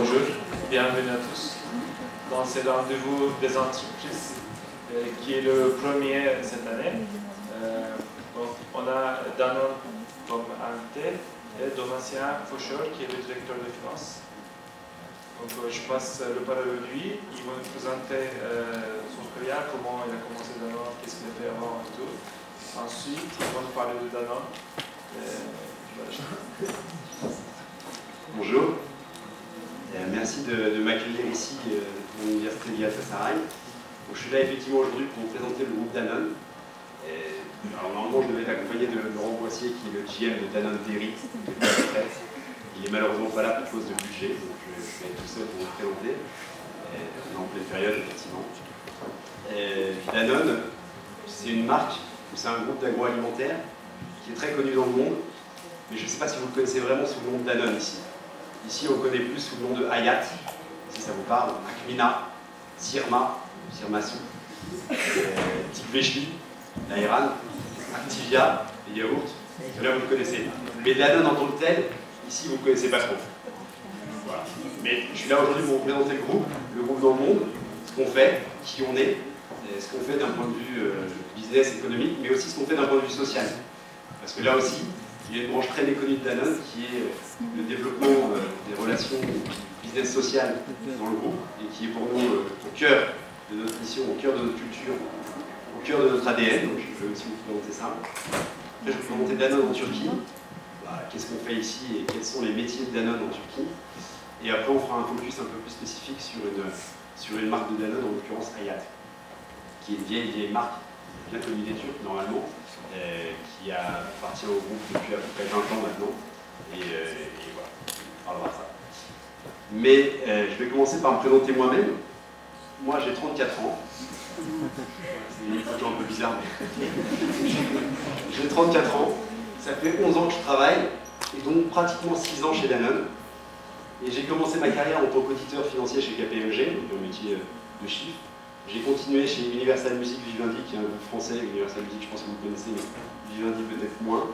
Bonjour, bienvenue à tous dans ce rendez-vous des entreprises qui est le premier cette année. Donc, on a Danone comme invité et Donatien Faucheur qui est le directeur de finances. Donc, je passe le parole à lui. Il va nous présenter son carrière, comment il a commencé Danone, qu'est-ce qu'il a fait avant et tout. Ensuite, il va nous parler de Danone. Bonjour. Merci de m'accueillir ici à l'Université Galatasaray. Je suis là effectivement aujourd'hui pour vous présenter le groupe Danone. Alors normalement je devais être accompagné de Laurent Boissier qui est le GM de Danone Dairy. Il est malheureusement pas là pour cause de budget, donc je vais être tout seul pour vous présenter. On est en pleine période effectivement. Danone, c'est une marque, c'est un groupe d'agroalimentaire qui est très connu dans le monde, mais je ne sais pas si vous le connaissez vraiment sous le nom de Danone ici. Ici, on connaît plus sous le nom de Hayat, si ça vous parle, Akmina, Sirma, Sirmasu, Tikveshli, Nairan, Activia, les yaourts, là vous le connaissez. Mais Danone en tant que tel, ici vous ne connaissez pas trop. Voilà. Mais je suis là aujourd'hui pour vous présenter le groupe dans le monde, ce qu'on fait, qui on est, ce qu'on fait d'un point de vue business, économique, mais aussi ce qu'on fait d'un point de vue social. Parce que là aussi, il y a une branche très méconnue de Danone qui est le développement des relations business sociales dans le groupe et qui est pour nous au cœur de notre mission, au cœur de notre culture, au cœur de notre ADN. Donc je vais aussi vous présenter ça. Après, je vais vous présenter Danone en Turquie. Voilà, qu'est-ce qu'on fait ici et quels sont les métiers de Danone en Turquie. Et après, on fera un focus un peu plus spécifique sur une marque de Danone, en l'occurrence Hayat, qui est une vieille marque bien connue des Turcs normalement. Qui appartient au groupe depuis à peu près 20 ans maintenant. Et voilà, on parlera de ça. Mais je vais commencer par me présenter moi-même. Moi, j'ai 34 ans. C'est une photo un peu bizarre, mais j'ai 34 ans. Ça fait 11 ans que je travaille, et donc pratiquement 6 ans chez Danone. Et j'ai commencé ma carrière en tant qu'auditeur financier chez KPMG, donc un métier de chiffres. J'ai continué chez Universal Music Vivendi, qui est un groupe français. Universal Music, je pense que vous connaissez, mais Vivendi peut-être moins.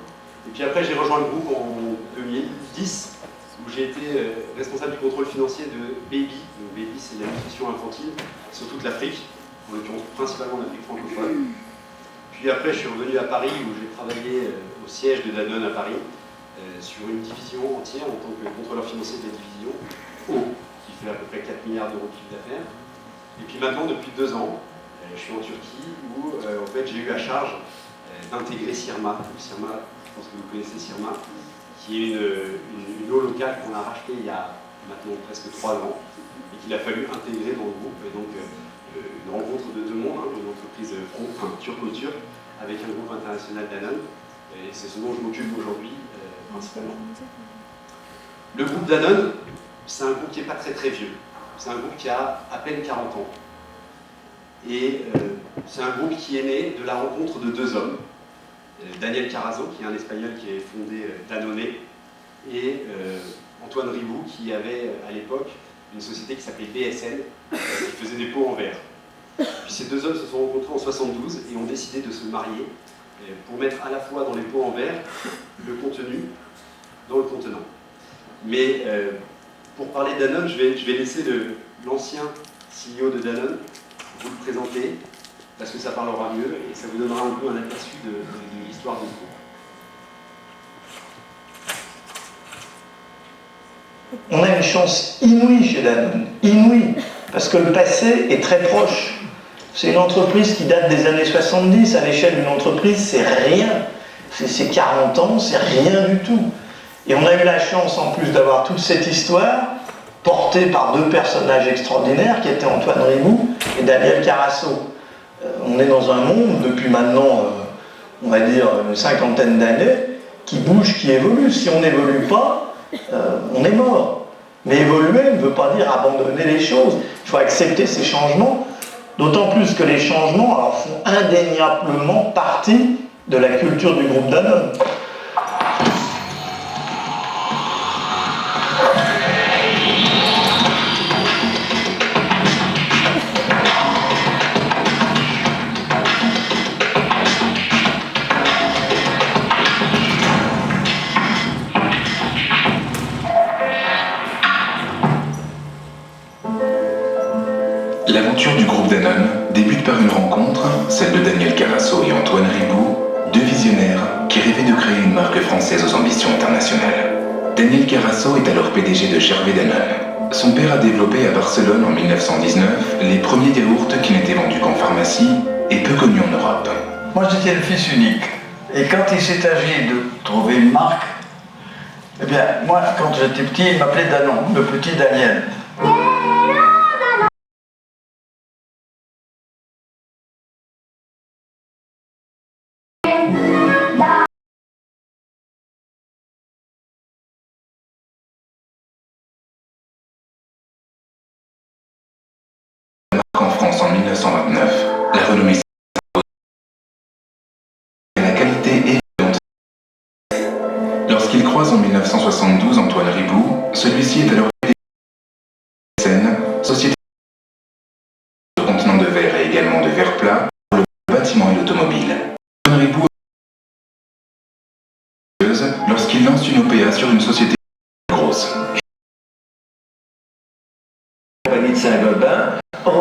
Et puis après, j'ai rejoint le groupe en 2010, où j'ai été responsable du contrôle financier de Baby. Donc Baby, c'est la nutrition infantile sur toute l'Afrique, en l'occurrence principalement l'Afrique francophone. Puis après, je suis revenu à Paris, où j'ai travaillé au siège de Danone à Paris, sur une division entière en tant que contrôleur financier de la division O, qui fait à peu près 4 milliards d'euros de chiffre d'affaires. Et puis maintenant, depuis 2 ans, je suis en Turquie où en fait, j'ai eu à charge d'intégrer Sirma. Sirma, je pense que vous connaissez Sirma, qui est une eau locale qu'on a rachetée il y a maintenant presque 3 ans et qu'il a fallu intégrer dans le groupe. Et donc, une rencontre de 2 mondes, une entreprise turco-turque avec un groupe international Danone. Et c'est ce dont je m'occupe aujourd'hui principalement. Le groupe Danone, c'est un groupe qui n'est pas très vieux. C'est un groupe qui a à peine 40 ans. Et c'est un groupe qui est né de la rencontre de 2 hommes. Daniel Carazo, qui est un Espagnol qui a fondé Danone, et Antoine Ribou, qui avait à l'époque une société qui s'appelait BSN, qui faisait des pots en verre. Puis ces 2 hommes se sont rencontrés en 72 et ont décidé de se marier pour mettre à la fois dans les pots en verre le contenu dans le contenant. Mais pour parler de Danone, je vais laisser l'ancien CEO de Danone vous le présenter, parce que ça parlera mieux et ça vous donnera un peu un aperçu de l'histoire du groupe. On a une chance inouïe chez Danone, inouïe, parce que le passé est très proche. C'est une entreprise qui date des années 70, à l'échelle d'une entreprise, c'est rien. C'est 40 ans, c'est rien du tout. Et on a eu la chance, en plus, d'avoir toute cette histoire, portée par 2 personnages extraordinaires, qui étaient Antoine Ribou et Daniel Carasso. On est dans un monde, depuis maintenant, on va dire, une 50aine d'années, qui bouge, qui évolue. Si on n'évolue pas, on est mort. Mais évoluer ne veut pas dire abandonner les choses. Il faut accepter ces changements, d'autant plus que les changements alors, font indéniablement partie de la culture du groupe Danone. L'aventure du groupe Danone débute par une rencontre, celle de Daniel Carasso et Antoine Riboud, deux visionnaires qui rêvaient de créer une marque française aux ambitions internationales. Daniel Carasso est alors PDG de Gervais Danone. Son père a développé à Barcelone en 1919 les premiers yaourts qui n'étaient vendus qu'en pharmacie et peu connus en Europe. Moi j'étais le fils unique. Et quand il s'est agi de trouver une marque, eh bien moi quand j'étais petit, il m'appelait Danon, le petit Daniel. En France en 1929, la renommée et la qualité est lorsqu'il croise en 1972 Antoine Riboud, celui-ci est alors scène, société de contenants de verre et également de verre plat pour le bâtiment et l'automobile. Antoine Riboud lorsqu'il lance une OPA sur une société grosse. La compagnie de Saint-Gobain